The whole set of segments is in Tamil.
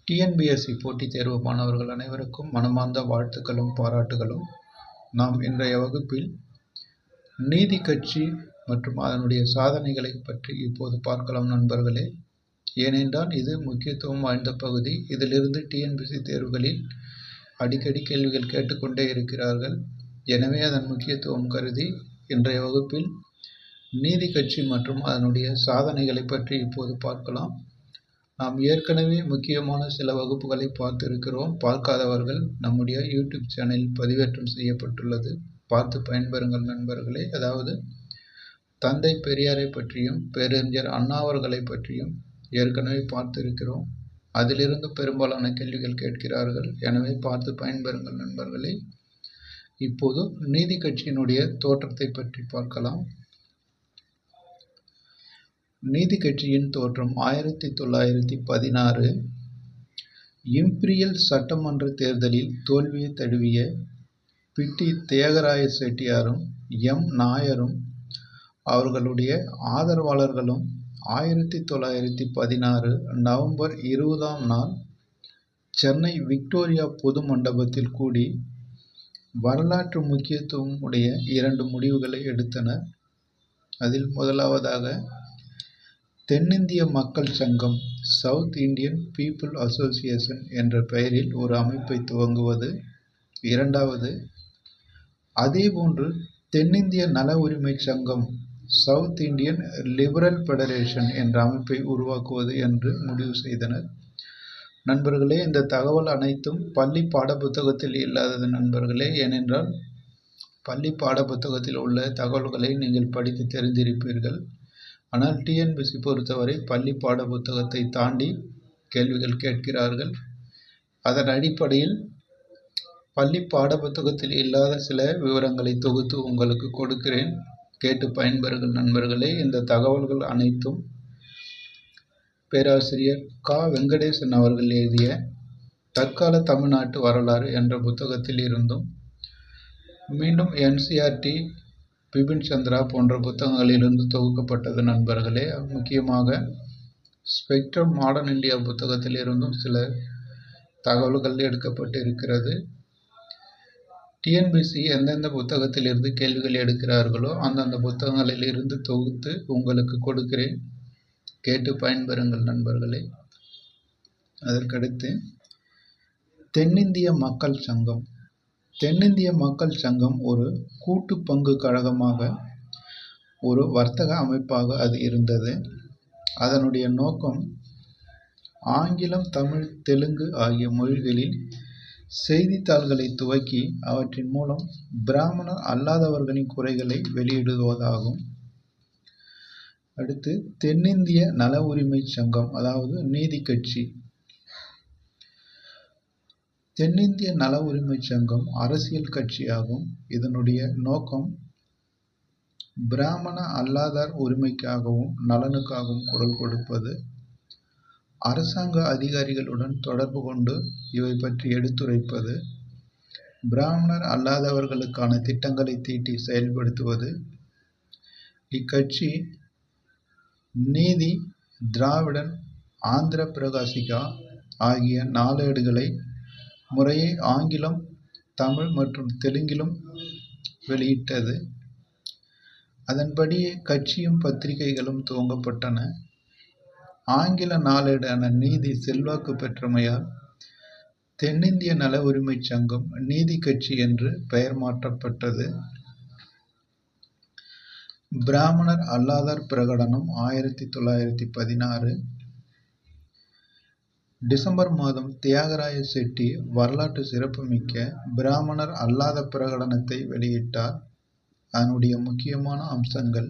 டிஎன்பிஎஸ்சி போட்டித் தேர்வு மாணவர்கள் அனைவருக்கும் மனமார்ந்த வாழ்த்துக்களும் பாராட்டுகளும். நாம் இன்றைய வகுப்பில் நீதி கட்சி மற்றும் அதனுடைய சாதனைகளை பற்றி இப்போது பார்க்கலாம் நண்பர்களே. ஏனென்றால் இது முக்கியத்துவம் வாய்ந்த பகுதி. இதிலிருந்து டிஎன்பிஎஸ்சி தேர்வுகளில் அடிக்கடி கேள்விகள் கேட்டுக்கொண்டே இருக்கிறார்கள். எனவே அதன் முக்கியத்துவம் கருதி இன்றைய வகுப்பில் நீதி கட்சி மற்றும் அதனுடைய சாதனைகளை பற்றி இப்போது பார்க்கலாம். நாம் ஏற்கனவே முக்கியமான சில வகுப்புகளை பார்த்திருக்கிறோம். பார்க்காதவர்கள் நம்முடைய யூடியூப் சேனலில் பதிவேற்றம் செய்யப்பட்டுள்ளது, பார்த்து பயன்பெறுங்கள் நண்பர்களே. அதாவது தந்தை பெரியாரை பற்றியும் பேரறிஞர் அண்ணா அவர்களை பற்றியும் ஏற்கனவே பார்த்திருக்கிறோம். அதிலிருந்து பெரும்பாலான கேள்விகள் கேட்கிறார்கள். எனவே பார்த்து பயன்பெறுங்கள் நண்பர்களே. இப்போது நீதி கட்சியினுடைய தோற்றத்தை பற்றி பார்க்கலாம். நீதி கட்சியின் தோற்றம் 1916 இம்பீரியல் சட்டமன்ற தேர்தலில் தோல்வியை தழுவிய பிட்டி தியாகராய செட்டியாரும் எம் நாயரும் அவர்களுடைய ஆதரவாளர்களும் 1916 நவம்பர் 20ஆம் நாள் சென்னை விக்டோரியா பொது மண்டபத்தில் கூடி வரலாற்று முக்கியத்துவம் உடைய 2 முடிவுகளை எடுத்தனர். அதில் முதலாவதாக தென்னிந்திய மக்கள் சங்கம் சவுத் இந்தியன் பீப்புள் அசோசியேஷன் என்ற பெயரில் ஒரு அமைப்பை துவங்குவது. இரண்டாவது, அதேபோன்று தென்னிந்திய நல உரிமை சங்கம் சவுத் இந்தியன் லிபரல் ஃபெடரேஷன் என்ற அமைப்பை உருவாக்குவது என்று முடிவு செய்தனர். நண்பர்களே, இந்த தகவல் அனைத்தும் பள்ளி பாடப்புத்தகத்தில் இல்லாதது நண்பர்களே. ஏனென்றால் பள்ளி பாடப்புத்தகத்தில் உள்ள தகவல்களை நீங்கள் படித்து தெரிந்திருப்பீர்கள். ஆனால் டிஎன்பிஎஸ்சி பொறுத்தவரை பள்ளி பாட புத்தகத்தை தாண்டி கேள்விகள் கேட்கிறார்கள். அதன் அடிப்படையில் பள்ளி பாட புத்தகத்தில் இல்லாத சில விவரங்களை தொகுத்து உங்களுக்கு கொடுக்கிறேன். கேட்டு பயன்பெறுங்கள் நண்பர்களே. இந்த தகவல்கள் அனைத்தும் பேராசிரியர் கா. வெங்கடேசன் அவர்கள் எழுதிய தற்கால தமிழ்நாட்டு வரலாறு என்ற புத்தகத்தில் இருந்தும், மீண்டும் என்சிஆர்டி, பிபின் சந்திரா போன்ற புத்தகங்களிலிருந்து தொகுக்கப்பட்டது நண்பர்களே. முக்கியமாக ஸ்பெக்ட்ரம் மாடர்ன் இந்தியா புத்தகத்தில் இருந்தும் சில தகவல்கள் எடுக்கப்பட்டு இருக்கிறது. டிஎன்பிஎஸ்சி எந்தெந்த புத்தகத்தில் இருந்து கேள்விகள் எடுக்கிறார்களோ அந்தந்த புத்தகங்களில் இருந்து தொகுத்து உங்களுக்கு கொடுக்கிறேன். கேட்டு பயன்பெறுங்கள் நண்பர்களே. அதற்கடுத்து தென்னிந்திய மக்கள் சங்கம். தென்னிந்திய மக்கள் சங்கம் ஒரு கூட்டு பங்கு கழகமாக, ஒரு வர்த்தக அமைப்பாக அது இருந்தது. அதனுடைய நோக்கம் ஆங்கிலம், தமிழ், தெலுங்கு ஆகிய மொழிகளில் செய்தித்தாள்களை துவக்கி அவற்றின் மூலம் பிராமணர் அல்லாதவர்களின் குறைகளை வெளியிடுவதாகும். அடுத்து தென்னிந்திய நல உரிமை சங்கம், அதாவது நீதி கட்சி. தென்னிந்திய நல உரிமை சங்கம் அரசியல் கட்சியாகும். இதனுடைய நோக்கம் பிராமண அல்லாதார் உரிமைக்காகவும் நலனுக்காகவும் குரல் கொடுப்பது, அரசாங்க அதிகாரிகளுடன் தொடர்பு கொண்டு இவை பற்றி எடுத்துரைப்பது, பிராமணர் அல்லாதவர்களுக்கான திட்டங்களை தீட்டி செயல்படுத்துவது. இக்கட்சி நீதி, திராவிடன், ஆந்திர பிரகாசிகா ஆகிய நாளேடுகளை முறையே ஆங்கிலம், தமிழ் மற்றும் தெலுங்கிலும் வெளியிட்டது. அதன்படி கட்சியும் பத்திரிகைகளும் துவங்கப்பட்டன. ஆங்கில நாளேடான நீதி செல்வாக்கு பெற்றமையால் தென்னிந்திய நல உரிமை சங்கம் நீதி கட்சி என்று பெயர் மாற்றப்பட்டது. பிராமணர் அல்லாதார் பிரகடனம் 1916 டிசம்பர் மாதம் தியாகராய செட்டி வரலாற்று சிறப்புமிக்க பிராமணர் அல்லாத பிரகடனத்தை வெளியிட்டார். அதனுடைய முக்கியமான அம்சங்கள்: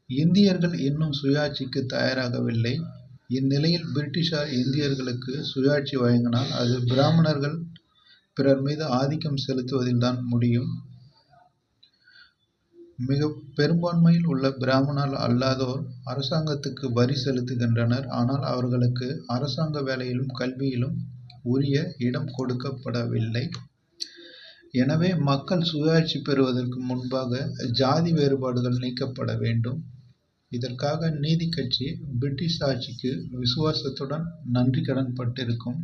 இந்தியர்கள் இன்னும் சுயாட்சிக்கு தயாராகவில்லை. இந்நிலையில் பிரிட்டிஷார் இந்தியர்களுக்கு சுயாட்சி வழங்கினால் அது பிராமணர்கள் பிறர் மீது ஆதிக்கம் செலுத்துவதில் தான் முடியும். மிக பெரும்பான்மையில் உள்ள பிராமணர் அல்லாதோர் அரசாங்கத்துக்கு வரி செலுத்துகின்றனர். ஆனால் அவர்களுக்கு அரசாங்க வேலையிலும் கல்வியிலும் உரிய இடம் கொடுக்கப்படவில்லை. எனவே மக்கள் சுயாட்சி பெறுவதற்கு முன்பாக ஜாதி வேறுபாடுகள் நீக்கப்பட வேண்டும். இதற்காக நீதி கட்சி பிரிட்டிஷ் ஆட்சிக்கு விசுவாசத்துடன் நன்றி கடன் பட்டிருக்கும்.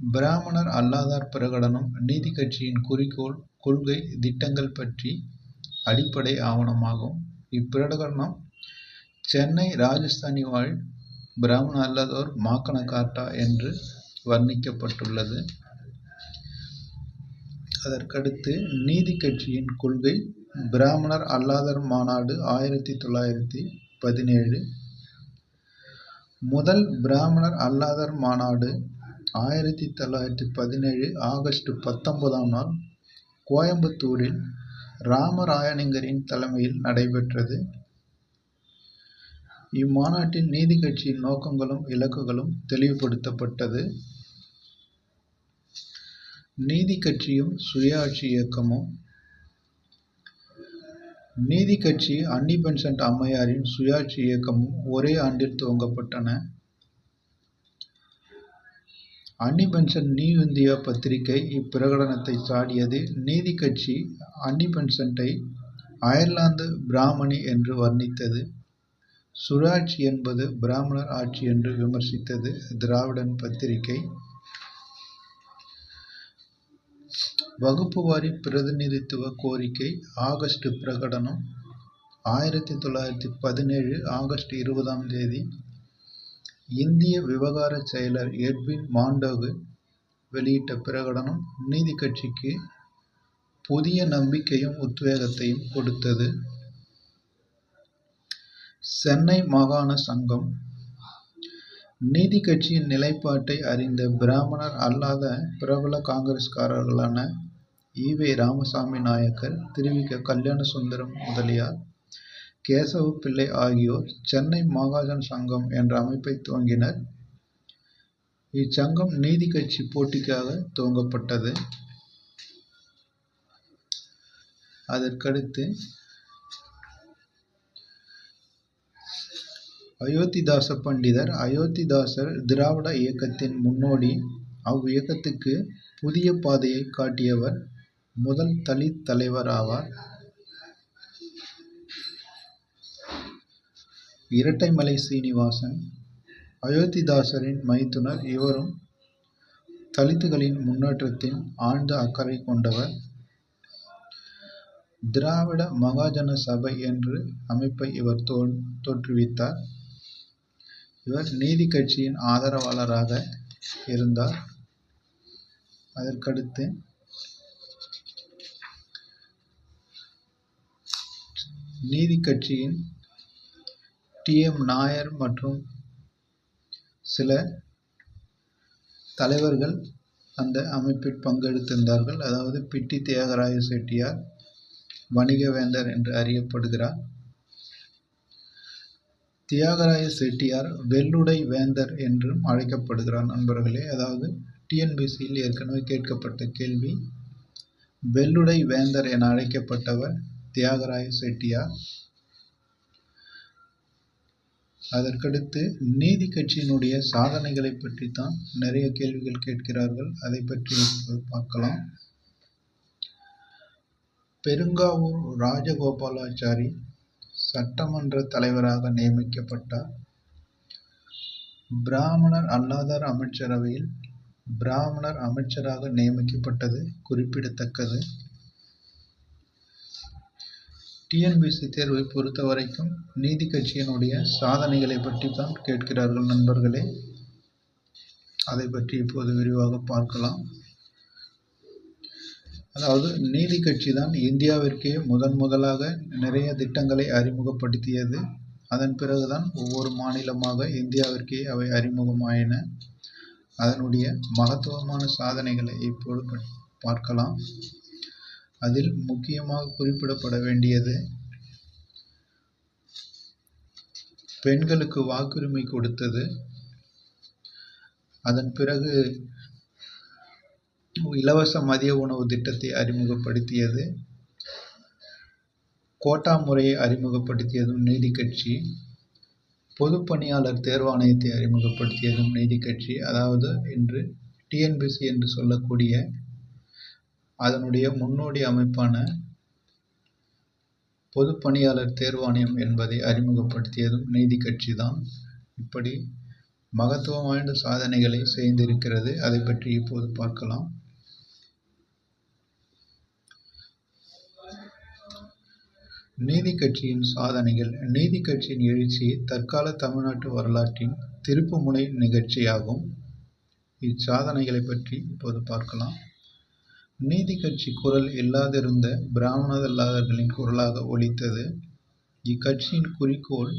பிராமணர் அல்லாதார் பிரகடனம் நீதி கட்சியின் குறிக்கோள், கொள்கை, திட்டங்கள் பற்றி அடிப்படை ஆவணமாகும். இப்பிரகடனம் சென்னை ராஜஸ்தானி வாழ் பிராமண அல்லாதோர் மாக்கன கார்டா என்று வர்ணிக்கப்பட்டுள்ளது. அதற்கடுத்து நீதி கட்சியின் கொள்கை பிராமணர் அல்லாதர் மாநாடு 1917. முதல் பிராமணர் அல்லாதர் மாநாடு 1917 ஆகஸ்ட் 19ஆம் நாள் கோயம்புத்தூரில் ராமராயனிங்கரின் தலைமையில் நடைபெற்றது. இம்மாநாட்டில் நீதி கட்சியின் நோக்கங்களும் இலக்குகளும் தெளிவுபடுத்தப்பட்டது. நீதி கட்சியும் சுயாட்சி இயக்கமும். நீதி கட்சி அன்னி பெசன்ட் அம்மையாரின் சுயாட்சி இயக்கமும் ஒரே ஆண்டில் துவங்கப்பட்டன. அன்னி பெசன்ட் நியூ இந்தியா பத்திரிகை இப்பிரகடனத்தை சாடியது. நீதி கட்சி அன்னி பெசன்ட்டை அயர்லாந்து பிராமணி என்று வர்ணித்தது. சுயாட்சி என்பது பிராமணர் ஆட்சி என்று விமர்சித்தது. திராவிடன் பத்திரிகை. வகுப்புவாரி பிரதிநிதித்துவ கோரிக்கை ஆகஸ்ட் பிரகடனம் 1917 ஆகஸ்ட் 20ஆம் தேதி இந்திய விவகார செயலர் எட்வின் மாண்டோகு வெளியிட்ட பிரகடனம் நீதி கட்சிக்கு புதிய நம்பிக்கையும் உத்வேகத்தையும் கொடுத்தது. சென்னை மாகாண சங்கம். நீதி கட்சியின் நிலைப்பாட்டை அறிந்த பிராமணர் அல்லாத பிரபல காங்கிரஸ்காரர்களான ஈ.வே. ராமசாமி நாயக்கர், திரு.வி.க. கல்யாண சுந்தரம் முதலியார், கேசவ பிள்ளை ஆகியோர் சென்னை மாகாண சங்கம் என்ற அமைப்பை துவங்கினர். இச்சங்கம் நீதி கட்சி போட்டிக்காக துவங்கப்பட்டது. அதற்கடுத்து அயோத்திதாச பண்டிதர். அயோத்திதாசர் திராவிட இயக்கத்தின் முன்னோடி. அவ்வியக்கத்துக்கு புதிய பாதையை காட்டியவர். முதல் தலித் தலைவர் ஆவார். இரட்டைமலை சீனிவாசன் அயோத்திதாசரின் மைத்துனர். இவரும் தலித்துகளின் முன்னேற்றத்தில் ஆழ்ந்த அக்கறை கொண்டவர். திராவிட மகாஜன சபை என்று அமைப்பை இவர் தோற்றுவித்தார். இவர் நீதி கட்சியின் ஆதரவாளராக இருந்தார். அதற்கடுத்து நீதி கட்சியின் டி.எம். நாயர் மற்றும் சில தலைவர்கள் அந்த அமைப்பில் பங்கெடுத்திருந்தார்கள். அதாவது பிட்டி தியாகராய செட்டியார் வணிகவேந்தர் என்று அறியப்படுகிறார். தியாகராய செட்டியார் வெள்ளுடை வேந்தர் என்றும் அழைக்கப்படுகிறார். நண்பர்களே, அதாவது டிஎன்பிசியில் ஏற்கனவே கேட்கப்பட்ட கேள்வி. வெள்ளுடை வேந்தர் என அழைக்கப்பட்டவர் தியாகராய செட்டியார். அதற்கடுத்து நீதி கட்சியினுடைய சாதனைகளை பற்றி தான் நிறைய கேள்விகள் கேட்கிறார்கள். அதை பற்றி பார்க்கலாம். பெருங்காவூர் ராஜகோபாலாச்சாரி சட்டமன்ற தலைவராக நியமிக்கப்பட்டார். பிராமணர் அல்லாதார் அமைச்சரவையில் பிராமணர் அமைச்சராக நியமிக்கப்பட்டது குறிப்பிடத்தக்கது. டிஎன்பிசி தேர்வை பொறுத்த வரைக்கும் நீதி கட்சியினுடைய சாதனைகளை பற்றி தான் கேட்கிறார்கள் நண்பர்களே. அதை பற்றி இப்போது விரிவாக பார்க்கலாம். அதாவது நீதி கட்சி தான் இந்தியாவிற்கே முதலாக நிறைய திட்டங்களை அறிமுகப்படுத்தியது. அதன் பிறகுதான் ஒவ்வொரு மாநிலமாக இந்தியாவிற்கே அவை அறிமுகமாயின. அதனுடைய மகத்துவமான சாதனைகளை இப்போது பார்க்கலாம். அதில் முக்கியமாக குறிப்பிடப்பட வேண்டியது பெண்களுக்கு வாக்குரிமை கொடுத்தது. அதன் பிறகு இலவச மதிய உணவு திட்டத்தை அறிமுகப்படுத்தியது. கோட்டா முறையை அறிமுகப்படுத்தியதும் நீதி கட்சி. பொதுப்பணியாளர் தேர்வாணையத்தை அறிமுகப்படுத்தியதும் நீதி கட்சி. அதாவது இன்று டிஎன்பிசி என்று சொல்லக்கூடிய அதனுடைய முன்னோடி அமைப்பான பொதுப் பணியாளர் தேர்வாணையம் என்பதை அறிமுகப்படுத்தியதும் நீதி கட்சி தான். இப்படி மகத்துவம் வாய்ந்த சாதனைகளை செய்திருக்கிறது. அதை பற்றி இப்போது பார்க்கலாம். நீதி கட்சியின் சாதனைகள். நீதி கட்சியின் எழுச்சி தற்கால தமிழ்நாட்டு வரலாற்றின் திருப்புமுனை நிகழ்ச்சியாகும். இச்சாதனைகளை பற்றி இப்போது பார்க்கலாம். நீதி கட்சி குரல் இல்லாதிருந்த பிராமணரல்லாதவர்களின் குரலாக ஒலித்தது. இக்கட்சியின் குறிக்கோள்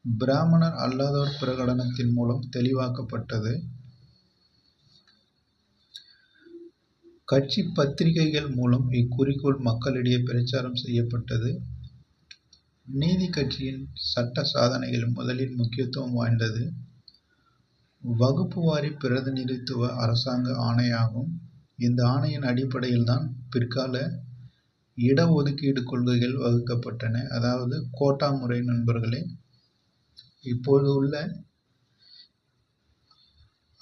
பிராமணர் அல்லாதோர் பிரகடனத்தின் மூலம் தெளிவாக்கப்பட்டது. கட்சி பத்திரிகைகள் மூலம் இக்குறிக்கோள் மக்களிடையே பிரச்சாரம் செய்யப்பட்டது. நீதி கட்சியின் சட்ட சாதனைகள் முதலில் முக்கியத்துவம் வாய்ந்தது வகுப்புவாரி பிரதிநிதித்துவ அரசாங்க ஆணையாகும். இந்த ஆணையின் அடிப்படையில்தான் பிற்கால இடஒதுக்கீடு கொள்கைகள் வகுக்கப்பட்டன. அதாவது கோட்டா முறை நண்பர்களே. இப்போது உள்ள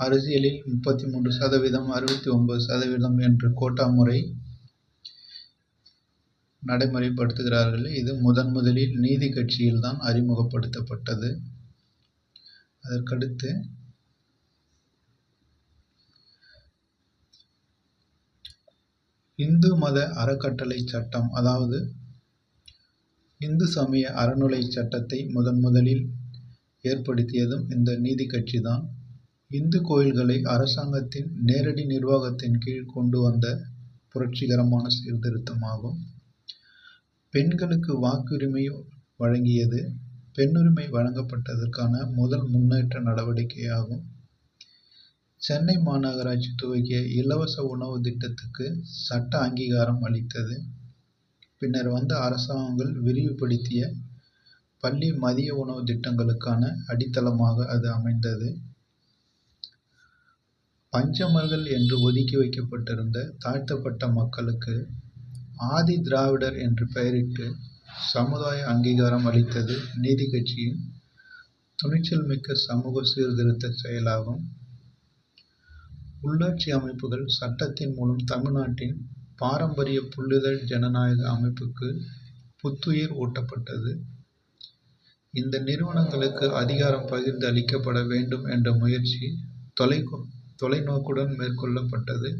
அரசியலில் 33%, 69% என்ற கோட்டா முறை நடைமுறைப்படுத்துகிறார்கள். இது முதலில் நீதி கட்சியில் தான் அறிமுகப்படுத்தப்பட்டது. அதற்கடுத்து இந்து மத அறக்கட்டளை சட்டம், அதாவது இந்து சமய அறநிலை சட்டத்தை முதலில் ஏற்படுத்தியதும் இந்த நீதி கட்சி தான். இந்து கோயில்களை அரசாங்கத்தின் நேரடி நிர்வாகத்தின் கீழ் கொண்டு வந்த புரட்சிகரமான சீர்திருத்தமாகும். பெண்களுக்கு வாக்குரிமை வழங்கியது பெண்ணுரிமை வழங்கப்பட்டதற்கான முதல் முன்னேற்ற நடவடிக்கையாகும். சென்னை மாநகராட்சி துவக்கிய இலவச உணவு திட்டத்துக்கு சட்ட அங்கீகாரம் அளித்தது. பின்னர் வந்த அரசாங்கங்கள் விரிவுபடுத்திய பள்ளி மதிய உணவு திட்டங்களுக்கான அடித்தளமாக அது அமைந்தது. பஞ்சமர்கள் என்று ஒதுக்கி வைக்கப்பட்டிருந்த தாழ்த்தப்பட்ட மக்களுக்கு ஆதி திராவிடர் என்று பெயரிட்டு சமுதாய அங்கீகாரம் அளித்தது நீதி கட்சியின் துணிச்சல் மிக்க சமூக சீர்திருத்த செயலாகும். உள்ளாட்சி அமைப்புகள் சட்டத்தின் மூலம் தமிழ்நாட்டின் பாரம்பரிய புல்லிதழ் ஜனநாயக அமைப்புக்கு புத்துயிர் ஊட்டப்பட்டது. இந்த நிறுவனங்களுக்கு அதிகாரம் பகிர்ந்து அளிக்கப்பட வேண்டும் என்ற முயற்சி தொலைநோக்குடன் மேற்கொள்ளப்பட்டது.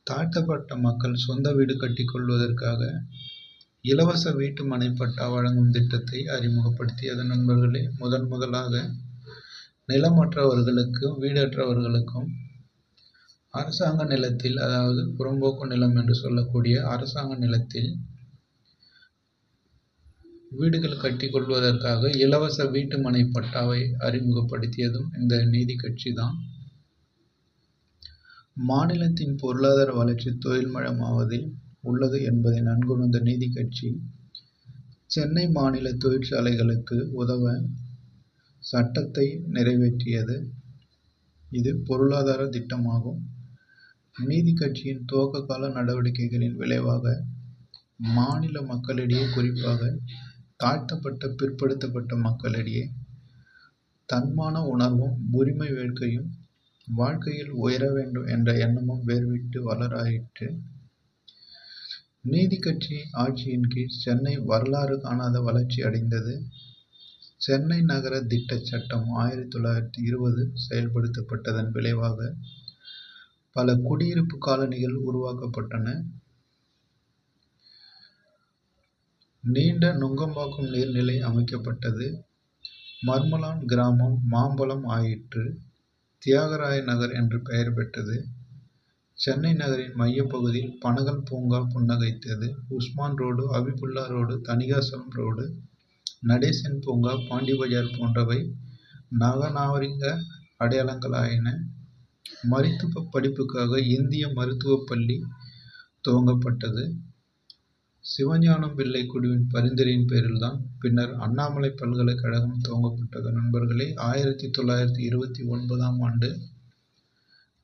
தாழ்த்தப்பட்ட மக்கள் சொந்த வீடு கட்டிக்கொள்வதற்காக இலவச வீட்டு மனை பட்டா வழங்கும் திட்டத்தை அறிமுகப்படுத்தியது நண்பர்களே. முதலாக நிலமற்றவர்களுக்கும் வீடற்றவர்களுக்கும் அரசாங்க நிலத்தில், அதாவது புறம்போக்கு நிலம் என்று சொல்லக்கூடிய அரசாங்க நிலத்தில் வீடுகள் கட்டி கொள்வதற்காக இலவச வீட்டு மனை பட்டாவை அறிமுகப்படுத்தியதும் இந்த நீதி கட்சி தான். மாநிலத்தின் பொருளாதார வளர்ச்சி தொழில்மயமாவதில் உள்ளது என்பதை நன்குணர்ந்த நீதி கட்சி சென்னை மாநில தொழிற்சாலைகளுக்கு உதவ சட்டத்தை நிறைவேற்றியது. இது பொருளாதார திட்டமாகும். நீதி கட்சியின் துவக்க கால நடவடிக்கைகளின் விளைவாக மாநில மக்களிடையே, குறிப்பாக தாழ்த்தப்பட்ட பிற்படுத்தப்பட்ட மக்களிடையே தன்மான உணர்வும் உரிமை வேட்கையும் வாழ்க்கையில் உயர வேண்டும் என்ற எண்ணமும் வேர்விட்டு வளராயிற்று. நீதி கட்சி ஆட்சியின் கீழ் சென்னை வரலாறு காணாத வளர்ச்சி அடைந்தது. சென்னை நகர திட்ட சட்டம் 1920 செயல்படுத்தப்பட்டதன் விளைவாக பல குடியிருப்பு காலனிகள் உருவாக்கப்பட்டன. நீண்ட நுங்கம்பாக்கம் நீர்நிலை அமைக்கப்பட்டது. மர்மலான் கிராமம் மாம்பலம் ஆயிற்று. தியாகராய நகர் என்று பெயர் பெற்றது. சென்னை நகரின் மையப்பகுதியில் பனகல் பூங்கா புன்னகைத்தது. Usman road, Habibullah road, Thanikachalam road, Natesan பூங்கா, பாண்டி பஜார் போன்றவை நாகநாகரிக அடையாளங்களாயின. மருத்துவ படிப்புக்காக இந்திய மருத்துவப் பள்ளி துவங்கப்பட்டது. சிவஞானம் பிள்ளை குழுவின் பரிந்துரையின் பேரில்தான் பின்னர் அண்ணாமலை பல்கலைக்கழகம் துவங்கப்பட்டது நண்பர்களே. 1929ஆம் ஆண்டு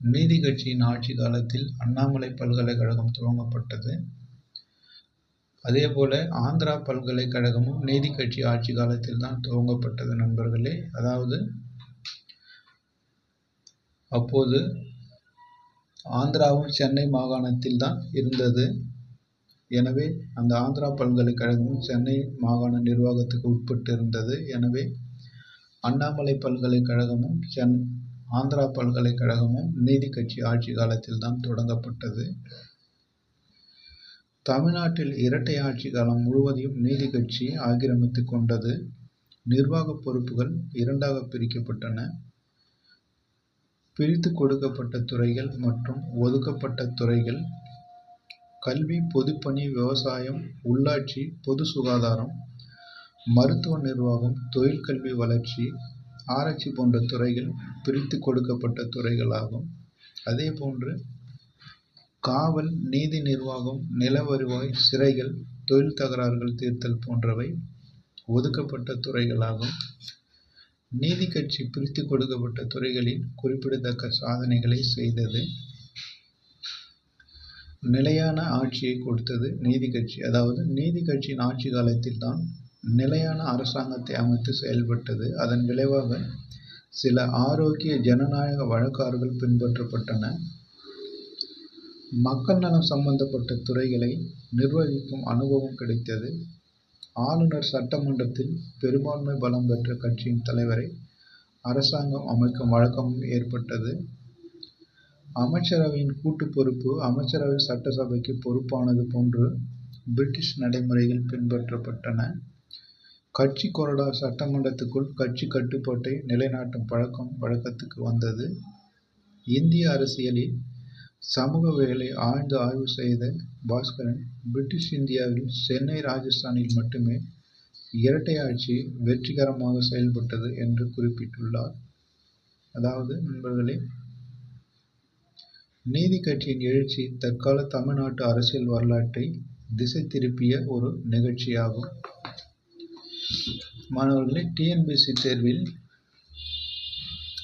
நீதி கட்சியின் ஆட்சி காலத்தில் அண்ணாமலை பல்கலைக்கழகம் துவங்கப்பட்டது. அதேபோல ஆந்திரா பல்கலைக்கழகமும் நீதி கட்சி ஆட்சி காலத்தில் தான் துவங்கப்பட்டது நண்பர்களே. அதாவது அப்போது ஆந்திராவும் சென்னை மாகாணத்தில் தான் இருந்தது. எனவே அந்த ஆந்திரா பல்கலைக்கழகமும் சென்னை மாகாண நிர்வாகத்துக்கு உட்பட்டு இருந்தது. எனவே அண்ணாமலை பல்கலைக்கழகமும் ஆந்திரா பல்கலைக்கழகமும் நீதி கட்சி ஆட்சி காலத்தில் தான் தொடங்கப்பட்டது. தமிழ்நாட்டில் இரட்டை ஆட்சி காலம் முழுவதையும் நீதி கட்சி ஆக்கிரமித்து கொண்டது. நிர்வாக பொறுப்புகள் இரண்டாக பிரிக்கப்பட்டன. பிரித்து கொடுக்கப்பட்ட துறைகள் மற்றும் ஒதுக்கப்பட்ட துறைகள் கல்வி, பொதுப்பணி, விவசாயம், உள்ளாட்சி, பொது சுகாதாரம், மருத்துவ நிர்வாகம், தொழிற்கல்வி, வளர்ச்சி, ஆராய்ச்சி போன்ற துறைகள் பிரித்து கொடுக்கப்பட்ட துறைகளாகும். அதேபோன்று காவல், நீதி நிர்வாகம், நில வருவாய், சிறைகள், தொழில் தகராறுகள் தீர்த்தல் போன்றவை ஒதுக்கப்பட்ட துறைகளாகும். நீதி கட்சி பிரித்து கொடுக்கப்பட்ட துறைகளில் குறிப்பிடத்தக்க சாதனைகளை செய்தது. நிலையான ஆட்சியை கொடுத்தது நீதி கட்சி. அதாவது நீதி கட்சியின் ஆட்சி காலத்தில் தான் நிலையான அரசாங்கத்தை அமைத்து செயல்பட்டது. அதன் விளைவாக சில ஆரோக்கிய ஜனநாயக வழக்காறுகள் பின்பற்றப்பட்டன. மக்கள் நலம் சம்பந்தப்பட்ட துறைகளை நிர்வகிக்கும் அனுபவம் கிடைத்தது. ஆளுநர் சட்டமன்றத்தில் பெரும்பான்மை பலம் பெற்ற கட்சியின் தலைவரை அரசாங்கம் அமைக்கும் வழக்கமும் ஏற்பட்டது. அமைச்சரவையின் கூட்டு பொறுப்பு அமைச்சரவை சட்டசபைக்கு பொறுப்பானது போன்று பிரிட்டிஷ் நடைமுறைகள் பின்பற்றப்பட்டன. கட்சி கொறடா சட்டமன்றத்துக்குள் கட்சி கட்டுப்பாட்டை நிலைநாட்டும் பழக்கம் வழக்கத்துக்கு வந்தது. இந்திய அரசியலில் சமூகவியலை ஆழ்ந்து ஆய்வு செய்த பாஸ்கரன் பிரிட்டிஷ் இந்தியாவில் சென்னை, ராஜஸ்தானில் மட்டுமே இரட்டை ஆட்சி வெற்றிகரமாக செயல்பட்டது என்று குறிப்பிட்டுள்ளார். அதாவது நண்பர்களே, நீதி கட்சியின் எழுச்சி தற்கால தமிழ்நாட்டு அரசியல் வரலாற்றை திசை திருப்பிய ஒரு நிகழ்ச்சியாகும். மாணவர்களே, டிஎன்பிஎஸ்சி தேர்வில்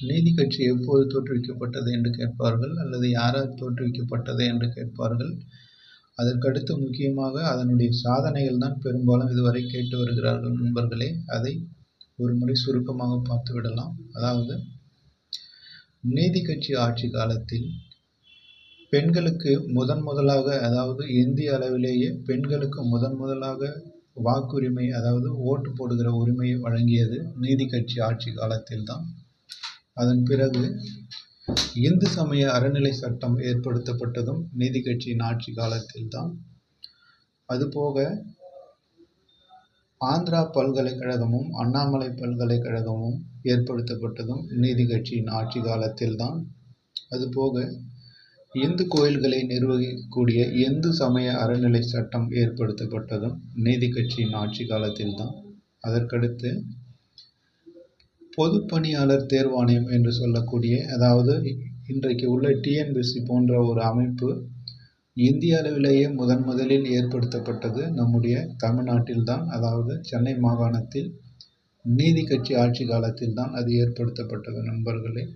நீதி கட்சி எப்போது தோற்றுவிக்கப்பட்டது என்று கேட்பார்கள், அல்லது யாரால் தோற்றுவிக்கப்பட்டது என்று கேட்பார்கள். அதற்கடுத்து முக்கியமாக அதனுடைய சாதனைகள் தான் பெரும்பாலும் இதுவரை கேட்டு வருகிறார்கள். நண்பர்களே, அதை ஒரு முறை சுருக்கமாக பார்த்து விடலாம். அதாவது நீதி கட்சி ஆட்சி காலத்தில் பெண்களுக்கு முதலாக, அதாவது இந்திய அளவிலேயே பெண்களுக்கு முதலாக வாக்குரிமை, அதாவது ஓட்டு போடுகிற உரிமையை வழங்கியது நீதி கட்சி ஆட்சி காலத்தில் தான். அதன் பிறகு இந்து சமய அறநிலை சட்டம் ஏற்படுத்தப்பட்டதும் நீதி கட்சியின் ஆட்சி காலத்தில் தான். அதுபோக ஆந்திரா பல்கலைக்கழகமும் அண்ணாமலை பல்கலைக்கழகமும் ஏற்படுத்தப்பட்டதும் நீதி கட்சியின் ஆட்சி காலத்தில் தான். அதுபோக இந்து கோயில்களை நிர்வகிக்கக்கூடிய இந்து சமய அறநிலை சட்டம் ஏற்படுத்தப்பட்டதும் நீதி கட்சியின் ஆட்சி காலத்தில் தான். அதற்கடுத்து பொதுப்பணியாளர் தேர்வாணையம் என்று சொல்லக்கூடிய, அதாவது இன்றைக்கு உள்ள டிஎன்பிஎஸ்சி போன்ற ஒரு அமைப்பு இந்திய அளவிலேயே முதலில் ஏற்படுத்தப்பட்டது நம்முடைய தமிழ்நாட்டில் தான். அதாவது சென்னை மாகாணத்தில் நீதி கட்சி ஆட்சி காலத்தில் தான் அது ஏற்படுத்தப்பட்டது நண்பர்களே.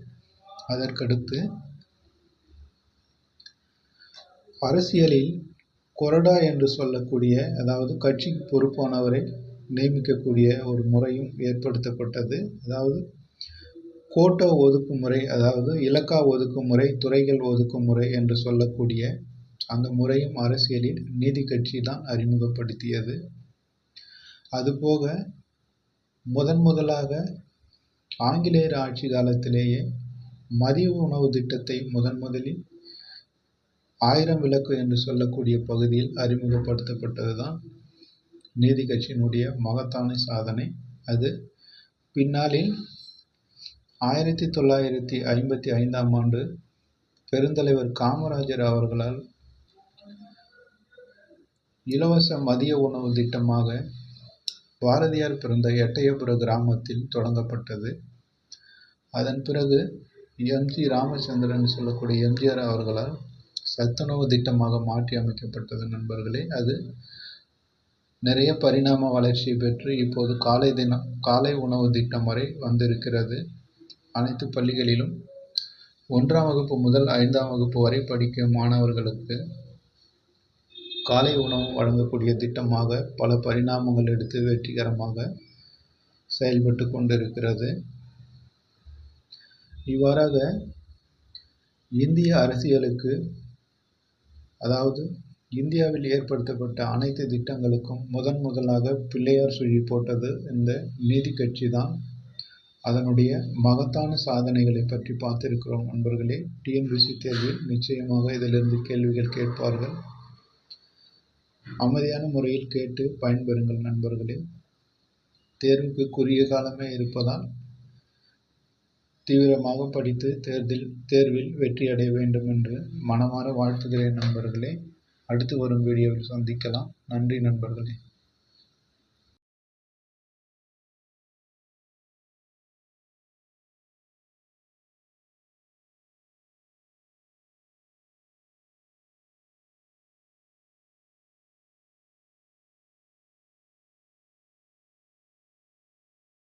அதற்கடுத்து அரசியலில் கொறடா என்று சொல்லக்கூடிய, அதாவது கட்சிக்கு பொறுப்பானவரை நியமிக்கக்கூடிய ஒரு முறையும் ஏற்படுத்தப்பட்டது. அதாவது கோட்டா ஒதுக்குமுறை, அதாவது இலக்கா ஒதுக்குமுறை, துறைகள் ஒதுக்குமுறை என்று சொல்லக்கூடிய அந்த முறையும் அரசியலில் நீதி கட்சி தான் அறிமுகப்படுத்தியது. அதுபோக முதலாக ஆங்கிலேயர் ஆட்சி காலத்திலேயே மதிய உணவு திட்டத்தை முதலில் 1000 விளக்கு என்று சொல்லக்கூடிய பகுதியில் அறிமுகப்படுத்தப்பட்டது தான் நீதி கட்சியினுடைய மகத்தான சாதனை. அது பின்னாளில் 1955ஆம் ஆண்டு பெருந்தலைவர் காமராஜர் அவர்களால் இலவச மதிய உணவு திட்டமாக பாரதியார் பிறந்த எட்டயபுர கிராமத்தில் தொடங்கப்பட்டது. அதன் பிறகு எம்.ஜி. ராமச்சந்திரன் சொல்லக்கூடிய எம்ஜிஆர் அவர்களால் சத்துணவு திட்டமாக மாற்றி அமைக்கப்பட்டது நண்பர்களே. அது நிறைய பரிணாம வளர்ச்சி பெற்று இப்போது காலை உணவு திட்டம் வரை வந்திருக்கிறது. அனைத்து பள்ளிகளிலும் 1ஆம் வகுப்பு முதல் 5ஆம் வகுப்பு வரை படிக்கும் மாணவர்களுக்கு காலை உணவு வழங்கக்கூடிய திட்டமாக பல பரிணாமங்கள் எடுத்து வெற்றிகரமாக செயல்பட்டு கொண்டிருக்கிறது. இவ்வாறாக இந்திய அரசியலுக்கு, அதாவது இந்தியாவில் ஏற்படுத்தப்பட்ட அனைத்து திட்டங்களுக்கும் முதலாக பிள்ளையார் சுழி போட்டது இந்த நீதி கட்சி தான். அதனுடைய மகத்தான சாதனைகளை பற்றி பார்த்திருக்கிறோம் நண்பர்களே. டிஎன்பிஎஸ்சி தேர்வில் நிச்சயமாக இதிலிருந்து கேள்விகள் கேட்பார்கள். அமைதியான முறையில் கேட்டு பயன்பெறுங்கள் நண்பர்களே. தேர்வுக்கு குறுகிய காலமே இருப்பதால் தீவிரமாக படித்து தேர்வில் வெற்றி அடைய வேண்டும் என்று மனமாற வாழ்த்துகிறேன் நண்பர்களே. அடுத்து வரும் வீடியோவில் சந்திக்கலாம். நன்றி நண்பர்களே.